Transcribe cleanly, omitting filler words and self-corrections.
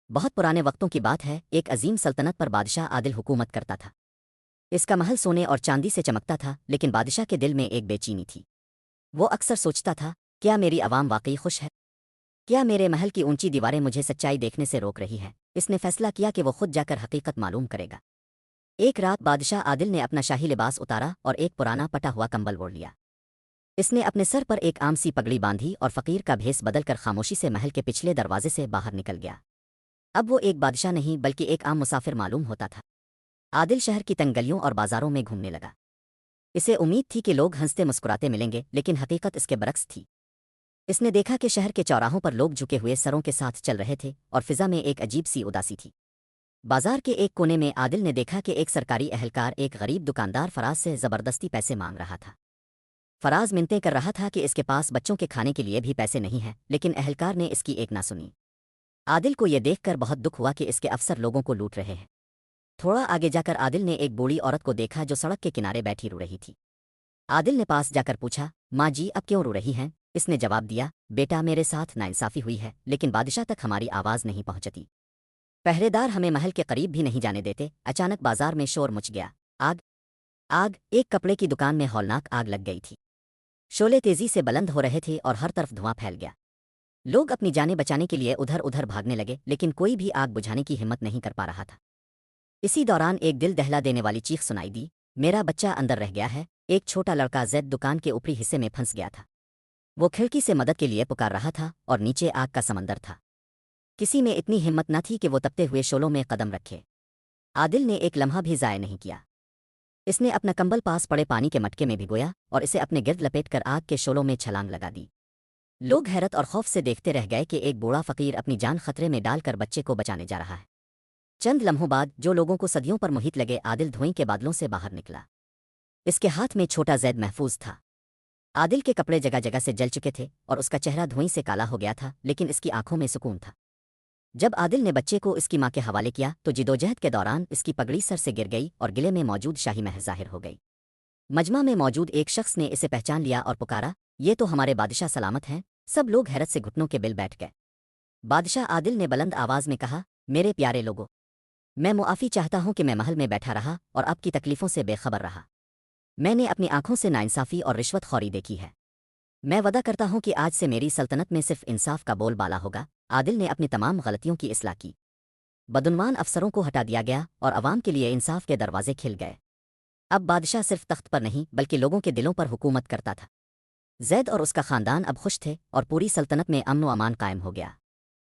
بہت پرانے وقتوں کی بات ہے، ایک عظیم سلطنت پر بادشاہ عادل حکومت کرتا تھا۔ اس کا محل سونے اور چاندی سے چمکتا تھا، لیکن بادشاہ کے دل میں ایک بے چینی تھی۔ وہ اکثر سوچتا تھا، کیا میری عوام واقعی خوش ہے؟ کیا میرے محل کی اونچی دیواریں مجھے سچائی دیکھنے سے روک رہی ہیں؟ اس نے فیصلہ کیا کہ وہ خود جا کر حقیقت معلوم کرے گا۔ ایک رات بادشاہ عادل نے اپنا شاہی لباس اتارا اور ایک پرانا پٹا ہوا کمبل اوڑھ لیا۔ اس نے اپنے سر پر ایک عام سی پگڑی باندھی اور فقیر کا بھیس بدل کر خاموشی سے محل کے پچھلے دروازے سے باہر نکل گیا۔ اب وہ ایک بادشاہ نہیں بلکہ ایک عام مسافر معلوم ہوتا تھا۔ عادل شہر کی تنگ گلیوں اور بازاروں میں گھومنے لگا۔ اسے امید تھی کہ لوگ ہنستے مسکراتے ملیں گے، لیکن حقیقت اس کے برعکس تھی۔ اس نے دیکھا کہ شہر کے چوراہوں پر لوگ جھکے ہوئے سروں کے ساتھ چل رہے تھے اور فضا میں ایک عجیب سی اداسی تھی۔ بازار کے ایک کونے میں عادل نے دیکھا کہ ایک سرکاری اہلکار ایک غریب دکاندار فراز سے زبردستی پیسے مانگ رہا تھا۔ فراز منتیں کر رہا تھا کہ اس کے پاس بچوں کے کھانے کے لیے بھی پیسے نہیں ہیں، لیکن اہلکار نے اس کی ایک نہ سنی۔ عادل کو یہ دیکھ کر بہت دکھ ہوا کہ اس کے افسر لوگوں کو لوٹ رہے ہیں۔ تھوڑا آگے جا کر عادل نے ایک بوڑھی عورت کو دیکھا جو سڑک کے کنارے بیٹھی رو رہی تھی۔ عادل نے پاس جا کر پوچھا، ماں جی اب کیوں رو رہی ہیں؟ اس نے جواب دیا، بیٹا میرے ساتھ ناانصافی ہوئی ہے، لیکن بادشاہ تک ہماری آواز نہیں پہنچتی۔ پہرے دار ہمیں محل کے قریب بھی نہیں جانے دیتے۔ اچانک بازار میں شور مچ گیا۔ آگ آگ ایک کپڑے کی دکان میں ہولناک آگ لگ گئی تھی۔ شعلے تیزی سے بلند ہو رہے تھے اور ہر طرف دھواں پھیل گیا۔ لوگ اپنی جانیں بچانے کے لیے ادھر ادھر بھاگنے لگے، لیکن کوئی بھی آگ بجھانے کی ہمت نہیں کر پا رہا تھا۔ اسی دوران ایک دل دہلا دینے والی چیخ سنائی دی، میرا بچہ اندر رہ گیا ہے۔ ایک چھوٹا لڑکا زید دکان کے اوپری حصے میں پھنس گیا تھا۔ وہ کھڑکی سے مدد کے لیے پکار رہا تھا اور نیچے آگ کا سمندر تھا۔ کسی میں اتنی ہمت نہ تھی کہ وہ تپتے ہوئے شعلوں میں قدم رکھے۔ عادل نے ایک لمحہ بھی ضائع نہیں کیا۔ اس نے اپنا کمبل پاس پڑے پانی کے مٹکے میں بھگویا اور اسے اپنے گرد لپیٹ کر آگ کے شعلوں میں چھلانگ لگا دی۔ لوگ حیرت اور خوف سے دیکھتے رہ گئے کہ ایک بوڑھا فقیر اپنی جان خطرے میں ڈال کر بچے کو بچانے جا رہا ہے۔ چند لمحوں بعد جو لوگوں کو صدیوں پر محیط لگے عادل دھوئیں کے بادلوں سے باہر نکلا۔ اس کے ہاتھ میں چھوٹا زید محفوظ تھا۔ عادل کے کپڑے جگہ جگہ سے جل چکے تھے اور اس کا چہرہ دھوئیں سے کالا ہو گیا تھا، لیکن اس کی آنکھوں میں سکون تھا۔ جب عادل نے بچے کو اس کی ماں کے حوالے کیا تو جدوجہد کے دوران اس کی پگڑی سر سے گر گئی اور گلے میں موجود شاہی مہر ظاہر ہو گئی۔ مجمع میں موجود ایک شخص نے اسے پہچان لیا اور پکارا، یہ تو ہمارے بادشاہ سلامت ہیں۔ سب لوگ حیرت سے گھٹنوں کے بل بیٹھ گئے۔ بادشاہ عادل نے بلند آواز میں کہا، میرے پیارے لوگوں، میں معافی چاہتا ہوں کہ میں محل میں بیٹھا رہا اور آپ کی تکلیفوں سے بے خبر رہا۔ میں نے اپنی آنکھوں سے ناانصافی اور رشوت خوری دیکھی ہے۔ میں وعدہ کرتا ہوں کہ آج سے میری سلطنت میں صرف انصاف کا بول بالا ہوگا۔ عادل نے اپنی تمام غلطیوں کی اصلاح کی۔ بدعنوان افسروں کو ہٹا دیا گیا اور عوام کے لیے انصاف کے دروازے کھل گئے۔ اب بادشاہ صرف تخت پر نہیں بلکہ لوگوں کے دلوں پر حکومت کرتا تھا۔ زید اور اس کا خاندان اب خوش تھے اور پوری سلطنت میں امن و امان قائم ہو گیا۔